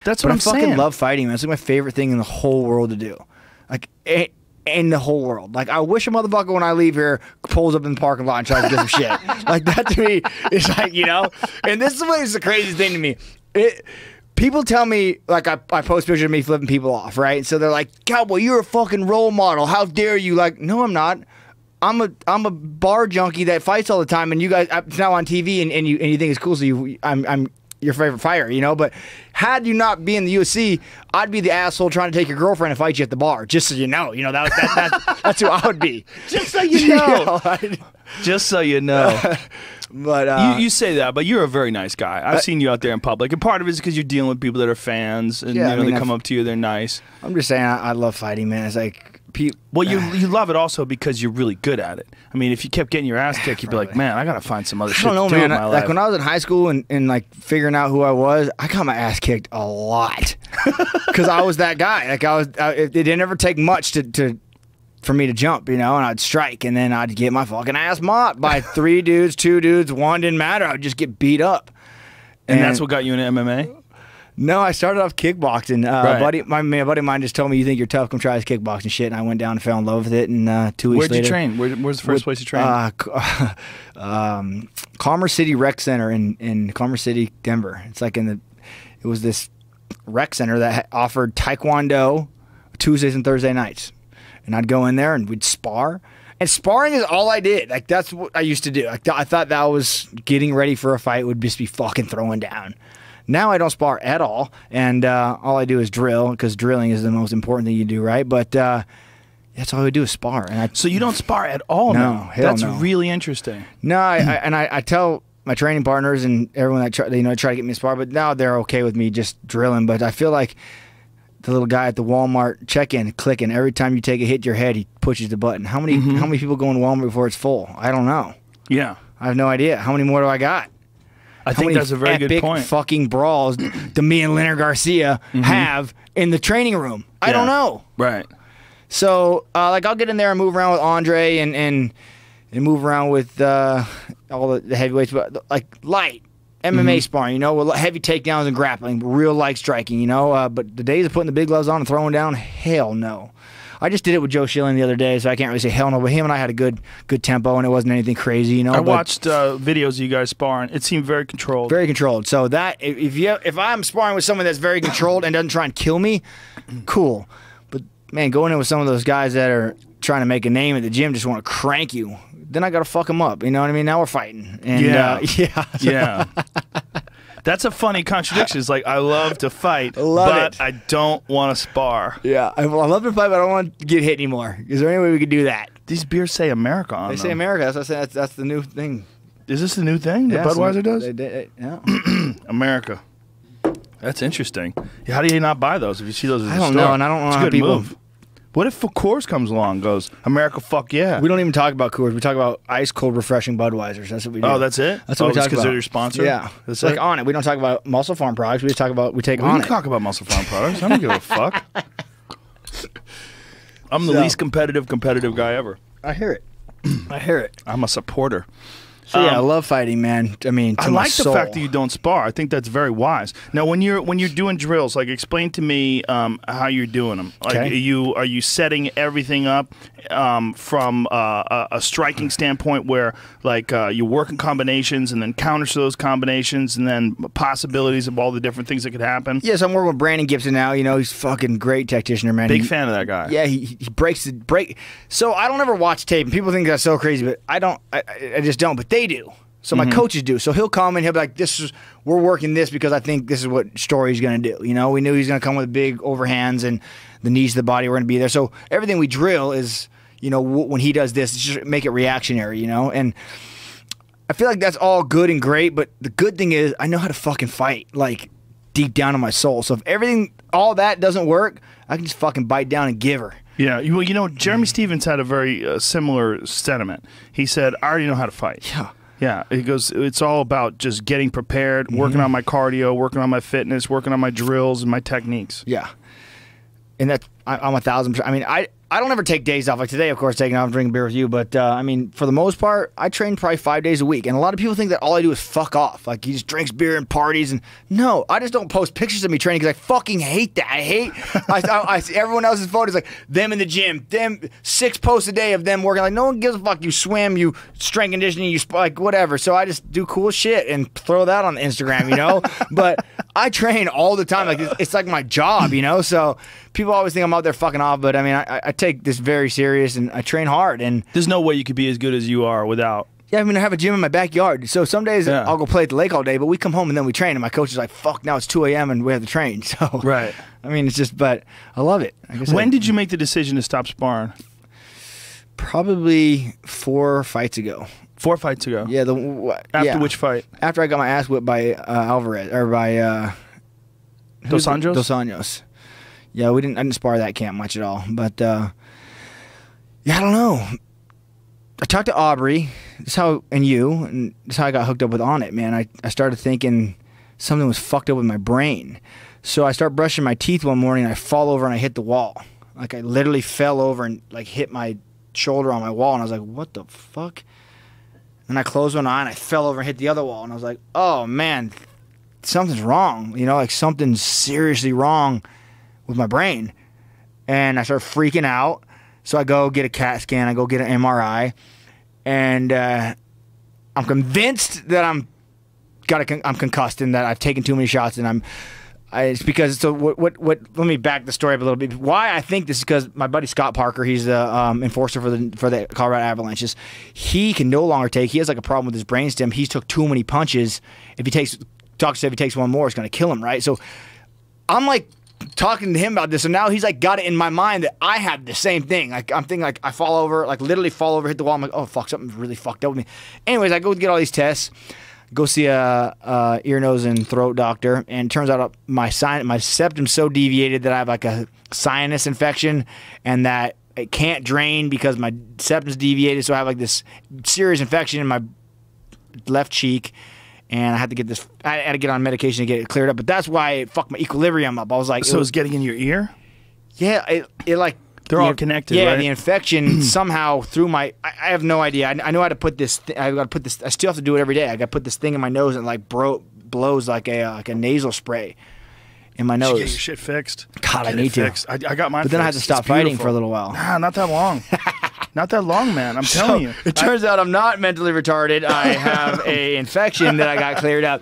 That's what I'm saying. I fucking love fighting, man. It's like my favorite thing in the whole world to do. Like, in the whole world. Like, I wish a motherfucker when I leave here pulls up in the parking lot and tries to get some shit. Like, that to me is like, you know? And this is what is the craziest thing to me. People tell me, like, I post pictures of me flipping people off, right? So they're like, Cowboy, you're a fucking role model. How dare you? Like, no, I'm not. I'm a bar junkie that fights all the time, and you guys, it's now on TV, and you think it's cool, so I'm your favorite fighter, you know? But had you not be in the UFC, I'd be the asshole trying to take your girlfriend and fight you at the bar, just so you know. You know, that's who I would be. Just so you know. Just so you know. But you say that, but you're a very nice guy. I've seen you out there in public, and part of it is because you're dealing with people that are fans, and yeah, you know, they come up to you, they're nice. I'm just saying, I love fighting, man. It's like, well, you love it also because you're really good at it. I mean, if you kept getting your ass kicked, you'd be like, man, I gotta find some other shit to do in my life. Like when I was in high school and like figuring out who I was, I got my ass kicked a lot because I was that guy. Like it didn't ever take much for me to jump, you know, and I'd strike, and then I'd get my fucking ass mopped by 3 dudes, 2 dudes, 1 didn't matter. I'd just get beat up. And that's what got you into MMA? No, I started off kickboxing. Right. My buddy of mine just told me, you think you're tough, come try this kickboxing shit, and I went down and fell in love with it, and 2 weeks later... Where'd you train? Where's the first place you trained? Commerce City Rec Center in Commerce City, Denver. It's like it was this rec center that offered Taekwondo Tuesdays and Thursday nights. And I'd go in there and we'd spar. And sparring is all I did. Like, that's what I used to do. Like, I thought that was getting ready for a fight would just be fucking throwing down. Now I don't spar at all. And all I do is drill, because drilling is the most important thing you do, right? But that's all I do is spar. And so you don't spar at all now? That's really interesting. No, I tell my training partners and everyone that try to get me to spar, but now they're okay with me just drilling. But I feel like the little guy at the Walmart check-in clicking. Every time you take a hit to your head, he pushes the button. How many people go in Walmart before it's full? I don't know. Yeah. I have no idea. How many more do I got? I think that's a very good point. Fucking brawls do me and Leonard Garcia have in the training room? I don't know. Right. So, like, I'll get in there and move around with Andre and move around with all the heavyweights, but like light MMA sparring, you know, with heavy takedowns and grappling, real light striking, you know. But the days of putting the big gloves on and throwing down, hell no. I just did it with Joe Schilling the other day, so I can't really say hell no. But him and I had a good tempo, and it wasn't anything crazy, you know. I watched videos of you guys sparring. It seemed very controlled. Very controlled. So that if I'm sparring with someone that's very controlled and doesn't try and kill me, cool. But man, going in with some of those guys that are trying to make a name at the gym, just want to crank you, then I got to fuck them up. You know what I mean? Now we're fighting. And, yeah. That's a funny contradiction. It's like, I love to fight, but I don't want to spar. Yeah, I love to fight, but I don't want to get hit anymore. Is there any way we could do that? These beers say America on them. They say America. That's what I said. That's the new thing. Is this the new thing that Budweiser does? Yeah. America. That's interesting. How do you not buy those if you see those at the store? I don't know, and I don't know how people move. What if Coors comes along and goes, America, fuck yeah? We don't even talk about Coors. We talk about ice cold refreshing Budweisers. That's what we do. Oh, that's it? That's what we talk about. Because they're your sponsor? Yeah. It's like on it. We don't talk about Muscle Farm products. We just talk about, we take on it. We don't talk about Muscle Farm products. I don't give a fuck. I'm the least competitive guy ever. I hear it. I hear it. I'm a supporter. So yeah, I love fighting, man. I mean, I like the fact that you don't spar. I think that's very wise. Now, when you're doing drills, like, explain to me how you're doing them. Like, are you setting everything up from a striking standpoint, where like you're working combinations and then counters to those combinations and then possibilities of all the different things that could happen? Yes, I'm working with Brandon Gibson now. You know, he's a fucking great tactician, man. Big fan of that guy. Yeah, he breaks the break. So I don't ever watch tape, and people think that's so crazy, but I don't. I just don't. But they do. So my coaches do. So he'll come and he'll be like, we're working this because I think this is what Story's going to do. You know, we knew he's going to come with big overhands and the knees of the body were going to be there. So everything we drill is, you know, when he does this, it's just make it reactionary, you know. And I feel like that's all good and great, but the good thing is I know how to fucking fight, like, deep down in my soul. So if all that doesn't work, I can just fucking bite down and give her. Yeah, well, you know, Jeremy Stevens had a very similar sentiment. He said, I already know how to fight. Yeah. Yeah, he goes, it's all about just getting prepared, working on my cardio, working on my fitness, working on my drills and my techniques. Yeah. And that I'm 1,000%. I mean, I don't ever take days off. Like today, of course, taking off, drinking beer with you. But I mean, for the most part, I train probably 5 days a week. And a lot of people think that all I do is fuck off. Like he just drinks beer and parties. And no, I just don't post pictures of me training because I fucking hate that. I hate I see everyone else's photos like them in the gym, them 6 posts a day of them working. Like no one gives a fuck. You swim, you strength conditioning, you like whatever. So I just do cool shit and throw that on Instagram, you know. But I train all the time. Like it's like my job, you know. So people always think I'm out there fucking off, but I mean, I take this very serious and I train hard. And there's no way you could be as good as you are without. Yeah, I mean, I have a gym in my backyard. So some days I'll go play at the lake all day, but we come home and then we train. And my coach is like, fuck, now it's 2 a.m. and we have to train. So, right. I mean, it's just, but I love it. When did you make the decision to stop sparring? Probably 4 fights ago. 4 fights ago? Yeah. After which fight? After I got my ass whipped by Alvarez, or by Dos Anjos? Dos Anjos. Yeah, I didn't spar that camp much at all. But, yeah, I don't know. I talked to Aubrey, and that's how I got hooked up with On It, man. I started thinking something was fucked up with my brain. So I start brushing my teeth one morning, and I fall over and I hit the wall. Like, I literally fell over and, like, hit my shoulder on my wall, and I was like, what the fuck? And I closed one eye, and I fell over and hit the other wall, and I was like, oh, man, something's wrong. You know, like, something's seriously wrong with my brain. And I start freaking out. So I go get a CAT scan, I go get an MRI, and I'm convinced that I'm concussed and that I've taken too many shots, and it's because, so let me back the story up a little bit. Why I think this is because my buddy Scott Parker, he's the enforcer for the Colorado Avalanches. He can no longer he has like a problem with his brainstem. He's took too many punches. Doctor said if he takes one more, it's going to kill him, right? So I'm like, talking to him about this, and now he's like got it in my mind that I have the same thing. Like I'm thinking like I fall over, like literally fall over, hit the wall. I'm like, oh fuck, something's really fucked up with me. Anyways, I go get all these tests, go see a ear, nose, and throat doctor, and it turns out my septum's so deviated that I have like a sinus infection, and that it can't drain because my septum's deviated. So I have like this serious infection in my left cheek. And I had to get this. I had to get on medication to get it cleared up. But that's why it fucked my equilibrium up. I was like, so it was getting in your ear. Yeah, it like they're all connected. Yeah, right? The infection somehow through my. I have no idea. I know how to put this. I got to put this. I still have to do it every day. I got to put this thing in my nose and like blows like a nasal spray in my nose. You get your shit fixed. God, I need to. I got mine. But then I had to stop fighting for a little while. Nah, not that long. Not that long, man. I'm telling you. It turns out I'm not mentally retarded. I have a infection that I got cleared up.